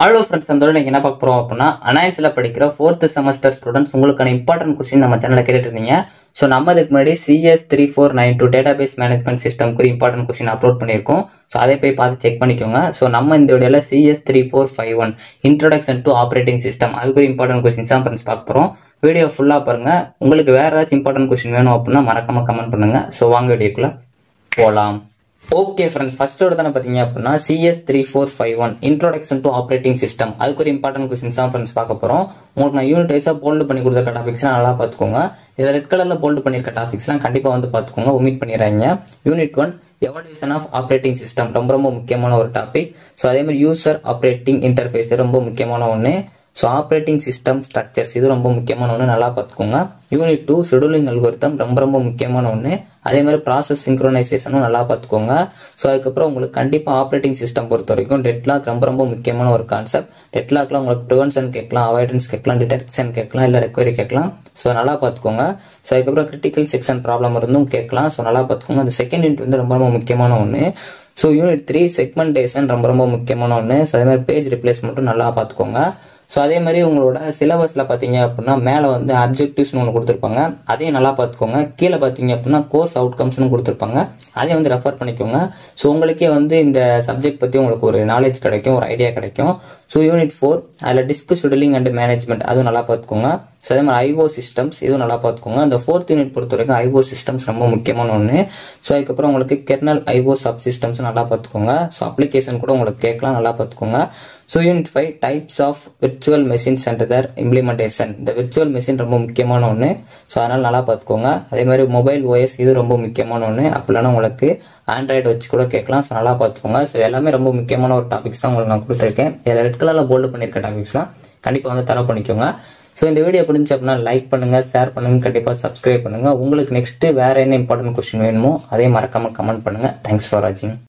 Hello friends, அந்த நீங்கள் என்ன பார்க்க போகிறோம் அப்படின்னா அனாயின்ஸில் படிக்கிற 4th செமஸ்டர் ஸ்டூடெண்ட்ஸ் உங்களுக்கான இம்பார்ட்டன்ட் கொஸ்டின் நம்ம சேனலில் கேட்டுட்டு இருந்தீங்க. ஸோ நம்ம இதுக்கு முன்னாடி CS3451 டேட்டாபேஸ் மேனேஜ்மெண்ட் சிஸ்டம்க்கு இம்பார்ட்டன்ட் கொஸ்டின் அப்லோட் பண்ணியிருக்கோம். ஸோ அதை போய் பார்த்து செக் பண்ணிக்கோங்க. ஸோ நம்ம இந்த வீடியோவில் CS3451 introduction to operating system அதுக்கு ஒரு இம்பார்ட்டன்ட் கொஸ்டின்ஸ் தான் ஃப்ரெண்ட்ஸ் பார்க்க போகிறோம். வீடியோ ஃபுல்லாக பாருங்கள். உங்களுக்கு வேறு ஏதாச்சும் இம்பார்ட்டன்ட் கொஸ்டின் வேணும் அப்படின்னா மறக்காமல் கமெண்ட் பண்ணுங்கள். ஸோ வாங்க வீடியோக்குள்ளே போகலாம். ஓகே ஃப்ரெண்ட்ஸ், ஃபர்ஸ்டோட தானே பார்த்தீங்க அப்படின்னா CS3451 introduction to operating system அதுக்கு ஒரு இம்பார்ட்டன்ட் கொஸ்டின்ஸ் தான் ஃப்ரெண்ட்ஸ் பார்க்க போகிறோம். உங்களுக்கு நான் யூனிட் வைஸாக போல்டு பண்ணி கொடுத்துருக்க டாபிக்ஸ்லாம் நல்லா பார்த்துக்கோங்க. இதில் ரெட் கலரில் போல்டு பண்ணியிருக்க டாபிக்ஸ்லாம் கண்டிப்பாக வந்து பார்த்துக்கோங்க, ஒமிட் பண்ணிடுறாங்க. Unit 1 evolution of operating system ரொம்ப முக்கியமான ஒரு டாபிக். ஸோ அதே மாதிரி யூசர் ஆப்ரேட்டிங் இன்டர்ஃபேஸ் ரொம்ப முக்கியமான ஒன்று. ஸோ ஆப்ரேட்டிங் சிஸ்டம் ஸ்ட்ரக்சர்ஸ் இது ரொம்ப முக்கியமான ஒன்று, நல்லா பார்த்துக்கோங்க. யூனிட் 2 ஷெடியூலிங் அல்கோரிதம் ரொம்ப முக்கியமான ஒன்று. அதே மாதிரி ப்ராசஸ் சிங்க்ரோனைசேஷனும் நல்லா பார்த்துக்கோங்க. ஸோ அதுக்கப்புறம் உங்களுக்கு கண்டிப்பாக ஆப்ரேட்டிங் சிஸ்டம் பொறுத்த வரைக்கும் டெட்லாக் ரொம்ப முக்கியமான ஒரு கான்செப்ட். டெட்லாக்ல உங்களுக்கு ப்ரிவென்ஷன் கேட்கலாம், அவாய்டன்ஸ் கேட்கலாம், டிடெக்ஷன் கேட்கலாம், இல்லை ரெக்வரி கேட்கலாம். ஸோ நல்லா பார்த்துக்கோங்க. ஸோ அதுக்கப்புறம் கிரிட்டிக்கல் செக்ஷன் ப்ராப்ளம் இருந்தும் கேட்கலாம். ஸோ நல்லா பார்த்துக்கோங்க. அந்த செகண்ட் யூனிட் வந்து ரொம்ப முக்கியமான ஒன்று. ஸோ யூனிட் 3 செக்மெண்டேஷன் ரொம்ப முக்கியமான ஒன்று. ஸோ அதே மாதிரி பேஜ் ரிப்ளேஸ்மெண்ட்டும் நல்லா பார்த்துக்கோங்க. ஸோ அதே மாதிரி உங்களோட சிலபஸில் பார்த்தீங்க அப்படின்னா மேலே வந்து அப்ஜெக்டிவ்ஸ்னு ஒன்று கொடுத்துருப்பாங்க, அதையும் நல்லா பார்த்துக்கோங்க. கீழே பார்த்தீங்க அப்படின்னா கோர்ஸ் அவுட்கம்ஸ்னு கொடுத்துருப்பாங்க, அதையும் வந்து ரெஃபர் பண்ணிக்கோங்க. ஸோ உங்களுக்கே வந்து இந்த சப்ஜெக்ட் பற்றி உங்களுக்கு ஒரு நாலேஜ் கிடைக்கும், ஒரு ஐடியா கிடைக்கும். ஸோ யூனிட் 4 அதில் டிஸ்க் ஷெடியூலிங் அண்ட் மேனேஜ்மெண்ட் அதுவும் நல்லா பார்த்துக்கோங்க. ஸோ அதே மாதிரி ஐஓ சிஸ்டம்ஸ் இதுவும் நல்லா பார்த்துக்கோங்க. அந்த 4th யூனிட் பொறுத்த வரைக்கும் ஐஓ சிஸ்டம்ஸ் ரொம்ப முக்கியமான ஒன்று. ஸோ அதுக்கப்புறம் உங்களுக்கு கெர்னல் ஐஓ சப் சிஸ்டம்ஸ் நல்லா பார்த்துக்கோங்க. ஸோ அப்ளிகேஷன் கூட உங்களுக்கு கேட்கலாம், நல்லா பார்த்துக்கோங்க. So unit 5 types of virtual machines and their implementation. இந்த விர்ச்சுவல் மெஷின் ரொம்ப முக்கியமான ஒன்று. ஸோ அதனால் நல்லா பார்த்துக்கோங்க. அதே மாதிரி மொபைல் ஓஎஸ் இது ரொம்ப முக்கியமான ஒன்று. அப்படின்னா உங்களுக்கு ஆண்ட்ராய்டு வச்சு கூட கேட்கலாம். ஸோ நல்லா பார்த்துக்கோங்க. ஸோ எல்லாமே ரொம்ப முக்கியமான ஒரு டாபிக்ஸ் தான் உங்களுக்கு நான் கொடுத்துருக்கேன். இதில் ரெட் கலரில் போல்டு பண்ணியிருக்க டாபிக்ஸ்லாம் கண்டிப்பாக வந்து தர பண்ணிக்கோங்க. ஸோ இந்த வீடியோ பிடிச்சி அப்படின்னா லைக் பண்ணுங்க, ஷேர் பண்ணுங்க, கண்டிப்பாக சப்ஸ்கிரைப் பண்ணுங்க. உங்களுக்கு நெக்ஸ்ட் வேற என்ன இம்பார்ட்டன்ட் கொஸ்டின் வேணுமோ அதே மறக்காம கமெண்ட் பண்ணுங்க. தேங்க்ஸ் ஃபார் வாட்சிங்.